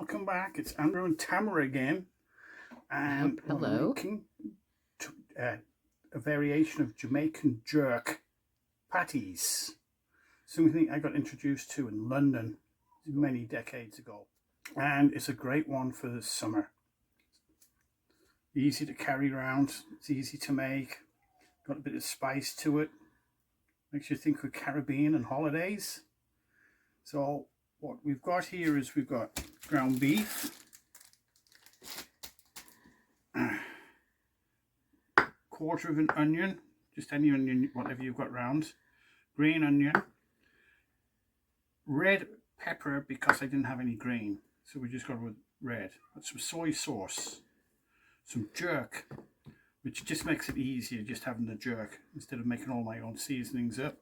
welcome back. It's Andrew and Tamara again, and we're Hello. making a variation of Jamaican jerk patties. Something I got introduced to in London many decades ago, and it's a great one for the summer. Easy to carry around, it's easy to make, got a bit of spice to it, makes you think of Caribbean and holidays. So what we've got here is we've got ground beef, quarter of an onion, just any onion, whatever you've got round, green onion, red pepper because I didn't have any green, so we just got with red, some soy sauce, some jerk, which just makes it easier just having the jerk instead of making all my own seasonings up,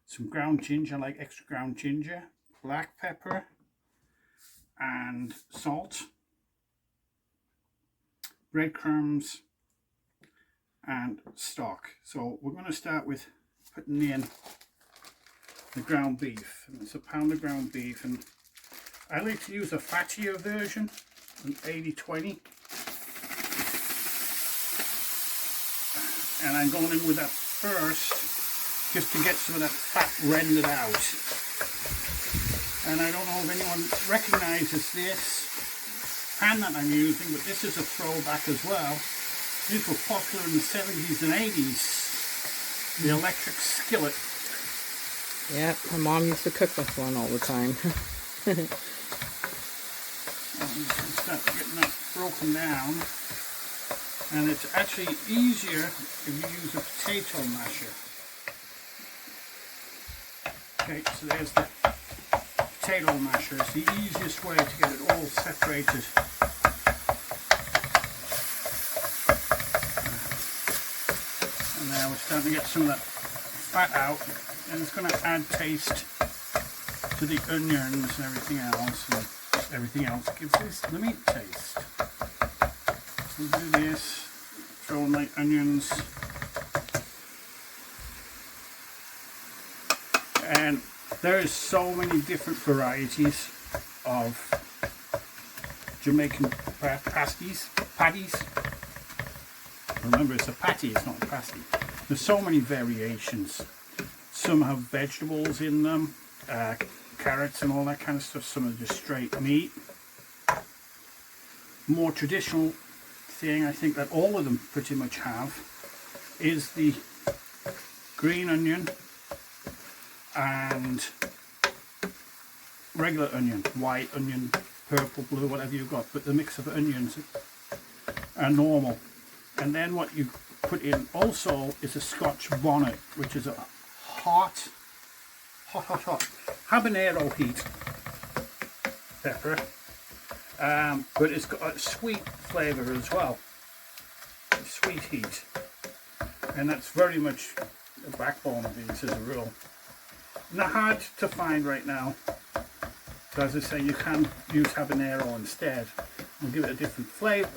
some ground ginger, I like extra ground ginger, black pepper and salt, breadcrumbs and stock. So we're going to start with putting in the ground beef, and it's a pound of ground beef, and I like to use a fattier version, an 80-20, and I'm going in with that first just to get some of that fat rendered out. And I don't know if anyone recognises this pan that I'm using, but this is a throwback as well. These were popular in the 70s and 80s, the electric skillet. Yeah, my mom used to cook with one all the time. Start getting that broken down, and it's actually easier if you use a potato masher. Okay, so there's the potato masher. It's the easiest way to get it all separated. And now we're starting to get some of that fat out, and it's going to add taste to the onions and everything else. And everything else gives this the meat taste. So we'll do this, throw in my onions. And there is so many different varieties of Jamaican patties. Remember, it's a patty, it's not a pasty. There's so many variations. Some have vegetables in them, carrots and all that kind of stuff. Some are just straight meat. More traditional thing, I think that all of them pretty much have, is the green onion and regular onion, white onion, purple, blue, whatever you've got, but the mix of onions are normal. And then what you put in also is a Scotch bonnet, which is a hot habanero heat pepper, but it's got a sweet flavour as well, a sweet heat, and that's very much the backbone of these as a rule. Not hard to find right now, so as I say, you can use habanero instead and give it a different flavour.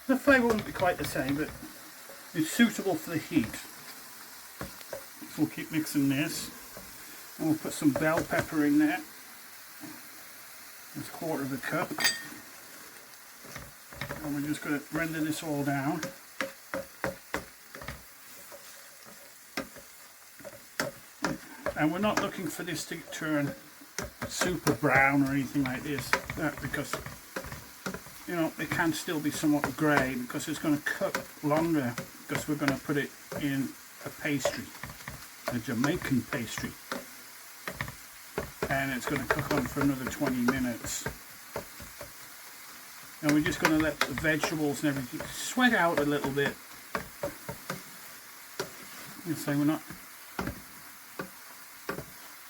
The flavour won't be quite the same, but it's suitable for the heat. So we'll keep mixing this, and we'll put some bell pepper in there. That's a quarter of a cup, and we're just going to render this all down. And we're not looking for this to turn super brown or anything like this, because you know it can still be somewhat grey, because it's going to cook longer, because we're going to put it in a pastry, a Jamaican pastry, and it's going to cook on for another 20 minutes. And we're just going to let the vegetables and everything sweat out a little bit. So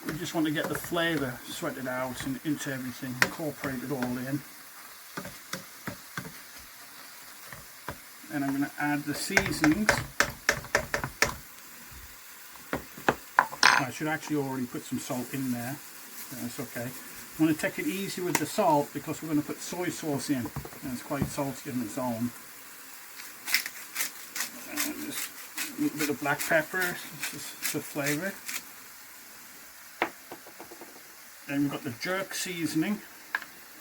we just want to get the flavour sweated out and into everything, incorporate it all in. And I'm going to add the seasonings. I should actually already put some salt in there. That's okay. I'm going to take it easy with the salt because we're going to put soy sauce in, and it's quite salty on its own. And just a little bit of black pepper, just for flavour. And we've got the jerk seasoning.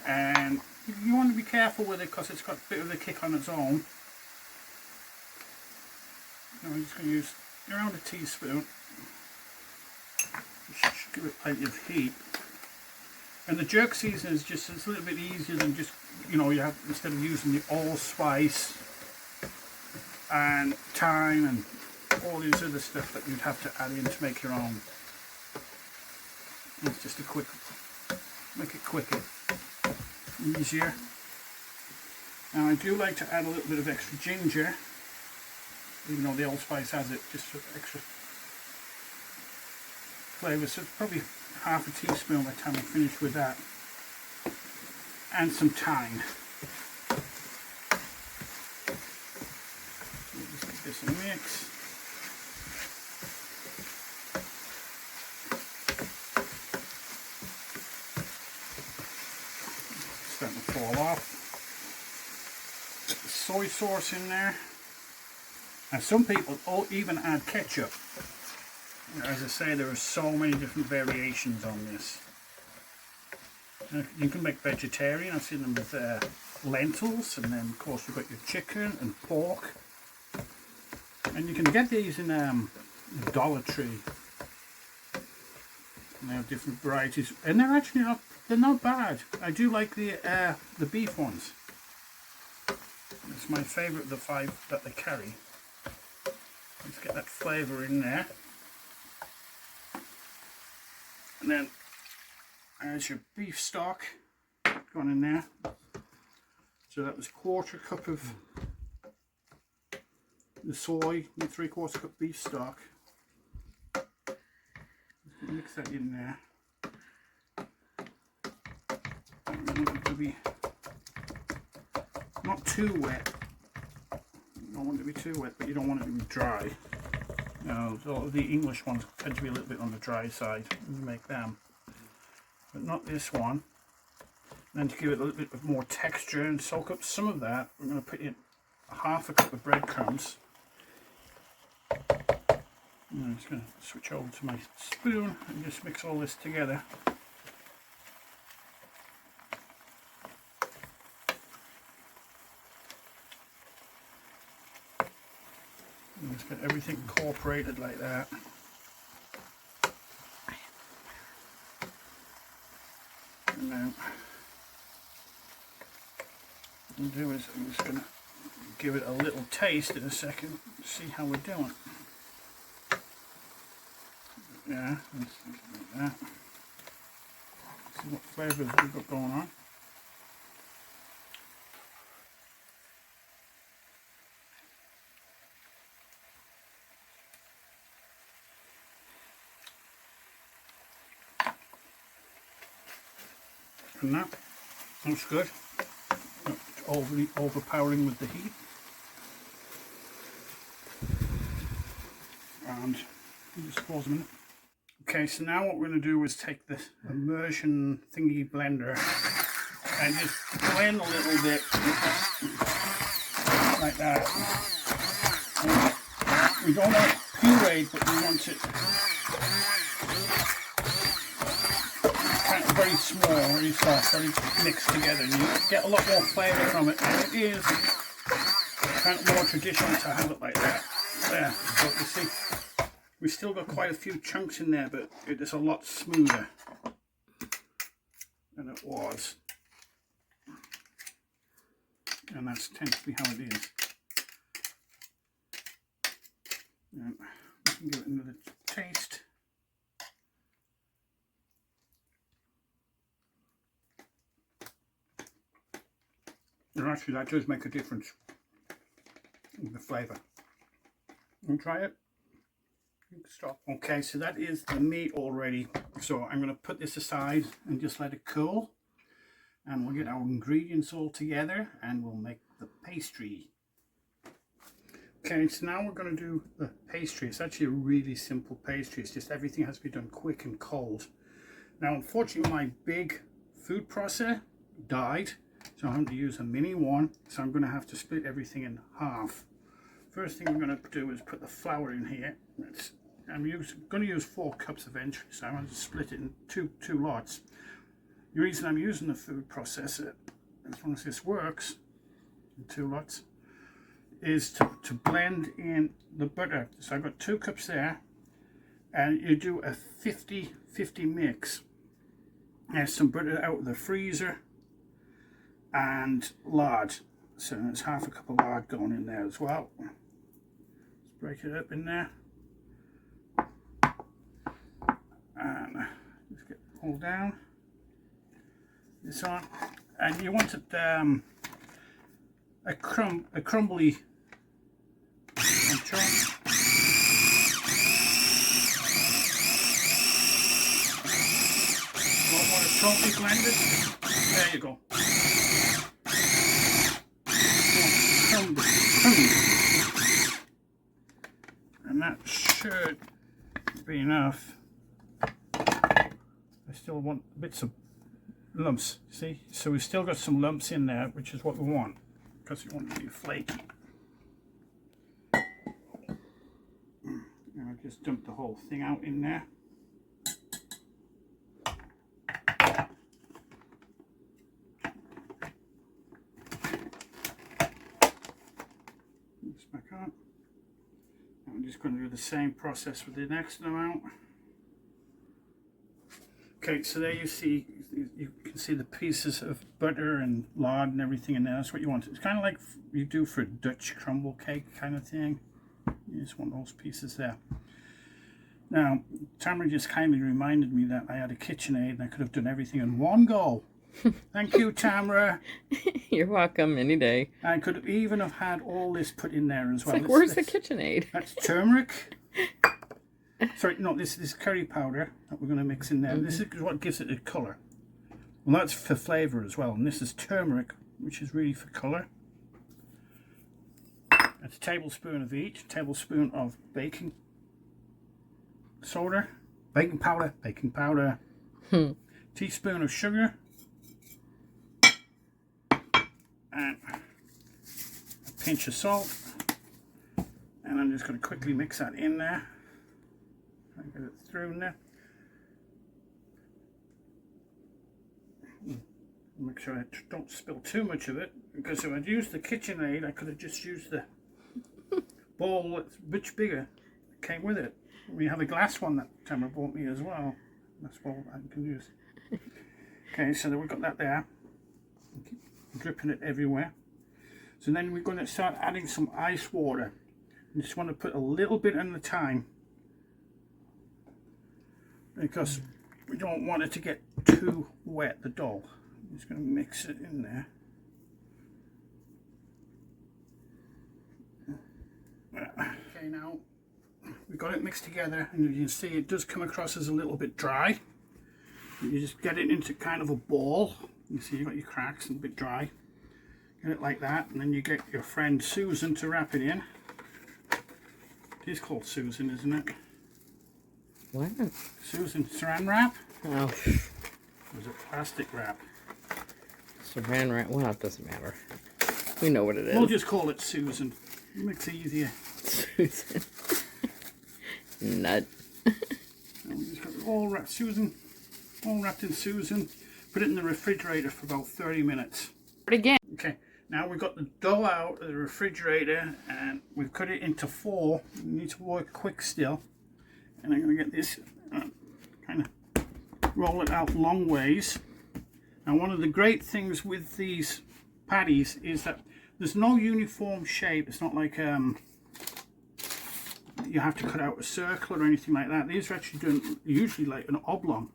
And you want to be careful with it because it's got a bit of a kick on its own. Now I'm just going to use around a teaspoon. Just give it plenty of heat. And the jerk season is just it's a little bit easier than just, you know, you have, instead of using the allspice and thyme and all this other stuff that you'd have to add in to make your own. It's just a quick, make it quicker, easier. Now I do like to add a little bit of extra ginger, even though the allspice has it, just for extra flavour. So it's probably half a teaspoon by the time I finish with that. And some thyme. Just give this a mix. Starting to fall off. Put the soy sauce in there. And some people even add ketchup. As I say, there are so many different variations on this. You can make vegetarian. I've seen them with lentils, and then of course you've got your chicken and pork. And you can get these in Dollar Tree. And they have different varieties, and they're actually not bad. I do like the beef ones. It's my favourite of the 5 that they carry. Let's get that flavour in there. And then there's your beef stock gone in there. So that was 1/4 cup of the soy and 3/4 cup beef stock. Mix that in there. And we want it to be not too wet. You don't want it to be too wet, but you don't want it to be dry. So the English ones tend to be a little bit on the dry side when you make them, but not this one. And then to give it a little bit of more texture and soak up some of that, we're going to put in 1/2 cup of breadcrumbs. And I'm just going to switch over to my spoon and just mix all this together. And just get everything incorporated like that. And then what I'm going to do is I'm just going to give it a little taste in a second, see how we're doing. Yeah, like that. See what flavours we've got going on. And that looks good. Not overly overpowering with the heat. And just pause a minute. Okay, so now what we're going to do is take the immersion thingy blender and just blend a little bit like that. And we don't want it pureed, but we want it kind of very small, very soft, very mixed together. And you get a lot more flavour from it, and it is kind of more traditional to have it like that. There, so you see. We've still got quite a few chunks in there, but it is a lot smoother than it was. And that tends to be how it is. And we can give it another taste. And actually that does make a difference in the flavour. You try it? Stop. Okay, so that is the meat already. So I'm going to put this aside and just let it cool. And we'll get our ingredients all together and we'll make the pastry. Okay, so now we're going to do the pastry. It's actually a really simple pastry. It's just everything has to be done quick and cold. Now, unfortunately, my big food processor died. So I'm going to use a mini one. So I'm going to have to split everything in half. First thing we're going to do is put the flour in here. I'm going to use 4 cups of entry, so I'm going to split it in two lots. The reason I'm using the food processor, as long as this works, in 2 lots, is to blend in the butter. So I've got 2 cups there, and you do a 50-50 mix. There's some butter out of the freezer and lard. So there's half a cup of lard going in there as well. Let's break it up in there. And just get it all down. This on. And you want it a crumbly chop. Don't want it totally blended. There you go. And that should be enough. I still want bits of lumps, see? So we've still got some lumps in there, which is what we want, because we want it to be flaky. And I'll just dump the whole thing out in there. This back on. And I'm just going to do the same process with the next amount. Okay, so there you can see the pieces of butter and lard and everything in there. That's what you want. It's kind of like you do for a Dutch crumble cake kind of thing. You just want those pieces there. Now, Tamara just kindly reminded me that I had a KitchenAid and I could have done everything in one go. Thank you, Tamara. You're welcome, any day. I could even have had all this put in there as well. It's like, where's the KitchenAid? That's turmeric. Sorry, no, this is curry powder that we're going to mix in there. Mm-hmm. This is what gives it a colour. Well, that's for flavour as well. And this is turmeric, which is really for colour. That's a tablespoon of each. Tablespoon of baking soda, baking powder. Teaspoon of sugar. And a pinch of salt. And I'm just going to quickly mix that in there. Get it through in there. Make sure I don't spill too much of it, because if I'd used the KitchenAid, I could have just used the bowl that's much bigger that came with it. We have a glass one that Tamara bought me as well. That's what I can use. Okay, so we've got that there. Keep dripping it everywhere. So then we're going to start adding some ice water. You just want to put a little bit at a time, because we don't want it to get too wet, the dough. I'm just going to mix it in there. Okay, now we've got it mixed together, and you can see it does come across as a little bit dry. You just get it into kind of a ball. You see you've got your cracks and a bit dry. Get it like that, and then you get your friend Susan to wrap it in. It is called Susan, isn't it? What? Susan saran wrap? Oh. Or is it plastic wrap? Saran wrap. Well, it doesn't matter. We know what it is. We'll just call it Susan. It makes it easier. Susan. Nut. And we just got it all wrapped. Susan. All wrapped in Susan. Put it in the refrigerator for about 30 minutes. Again. Okay. Now we've got the dough out of the refrigerator and we've cut it into 4. You need to work quick still. And I'm going to get this, kind of roll it out long ways. And one of the great things with these patties is that there's no uniform shape. It's not like you have to cut out a circle or anything like that. These are actually done usually like an oblong.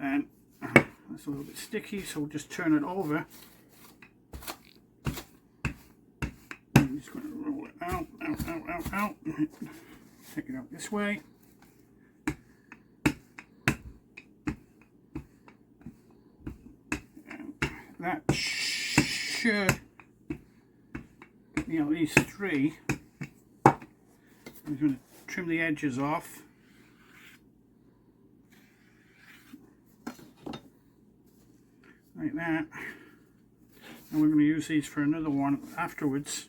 And that's a little bit sticky, so we'll just turn it over. I'm just going to roll it out. Take it out this way. And that should be at least 3. I'm going to trim the edges off. Like that. And we're going to use these for another one afterwards.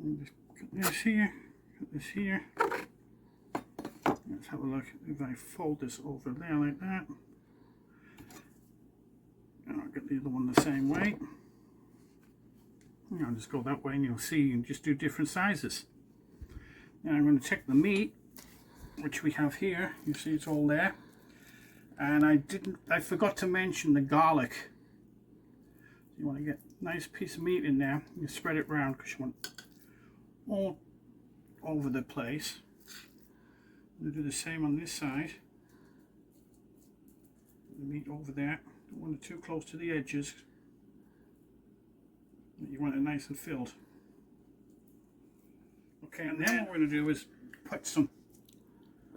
And just cut this here, Let's have a look. If I fold this over there like that, and I'll get the other one the same way. I'll just go that way and you'll see you can just do different sizes. Now I'm going to take the meat, which we have here. You see it's all there. And I forgot to mention the garlic. You want to get a nice piece of meat in there. You spread it around because you want all over the place. We'll do the same on this side. The meat over there. Don't want it too close to the edges. You want it nice and filled. Okay, and then what we're going to do is put some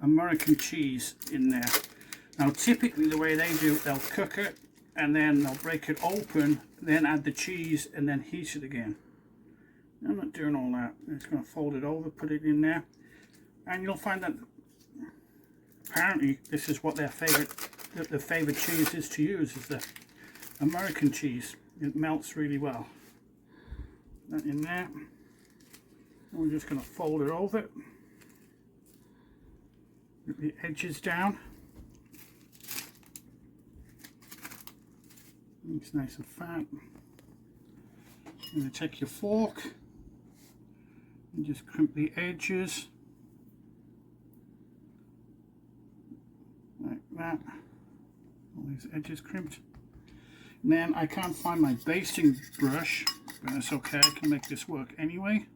American cheese in there. Now typically the way they do it, they'll cook it and then they'll break it open, then add the cheese and then heat it again. I'm not doing all that. I'm just going to fold it over, put it in there, and you'll find that apparently this is what their favorite cheese is to use, is the American cheese. It melts really well. That in there. And we're just going to fold it over, get the edges down. It's nice and fat. You're going to take your fork and just crimp the edges like that. All these edges crimped. And then I can't find my basting brush, but that's okay, I can make this work anyway.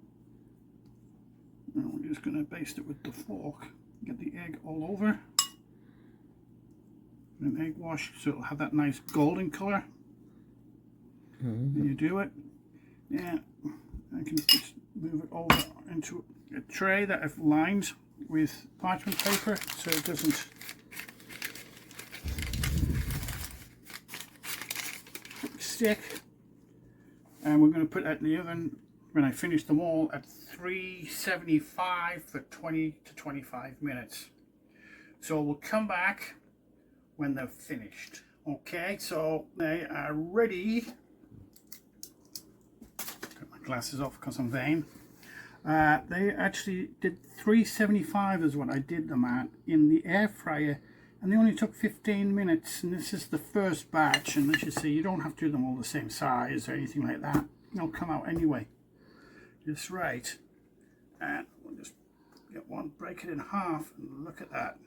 Now we're just going to baste it with the fork. Get the egg all over. An egg wash so it'll have that nice golden color. Then you do it. Yeah, I can just move it over into a tray that I've lined with parchment paper so it doesn't stick. And we're going to put that in the oven when I finish them all at 375 for 20 to 25 minutes. So we'll come back when they're finished. Okay, so they are ready. Got my glasses off because I'm vain. They actually did 375 is what I did them at in the air fryer, and they only took 15 minutes, and this is the first batch. And as you see, you don't have to do them all the same size or anything like that. They'll come out anyway just right. And we'll just get one, break it in half, and look at that.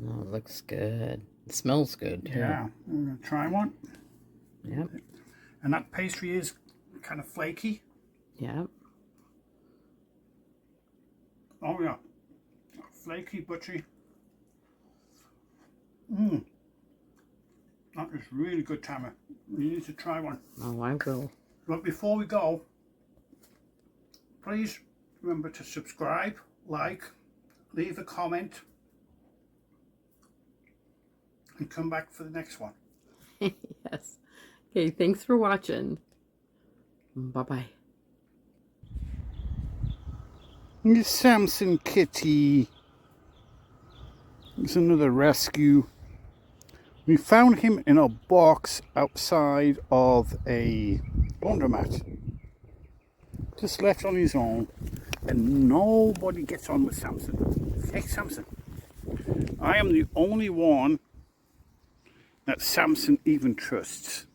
Oh, it looks good. It smells good too. Yeah, I'm going to try one. Yep. And that pastry is kind of flaky. Yep. Oh yeah, flaky, buttery. That is really good, Tama. You need to try one. Oh, I will. But before we go, please remember to subscribe, like, leave a comment, and come back for the next one. Yes. Okay, thanks for watching. Bye-bye. The Samson kitty. It's another rescue. We found him in a box outside of a laundromat. Just left on his own. And nobody gets on with Samson. Hey, Samson. I am the only one that Samson even trusts.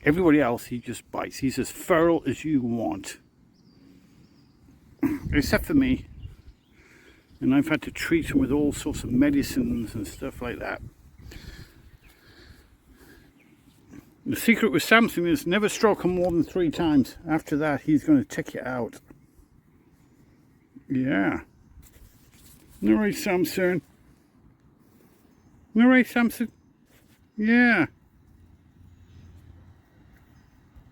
Everybody else he just bites. He's as feral as you want. Except for me. And I've had to treat him with all sorts of medicines and stuff like that. The secret with Samson is never stroke him more than 3 times. After that, he's going to take you out. Yeah. All right, Samson. All right, Samson. Yeah.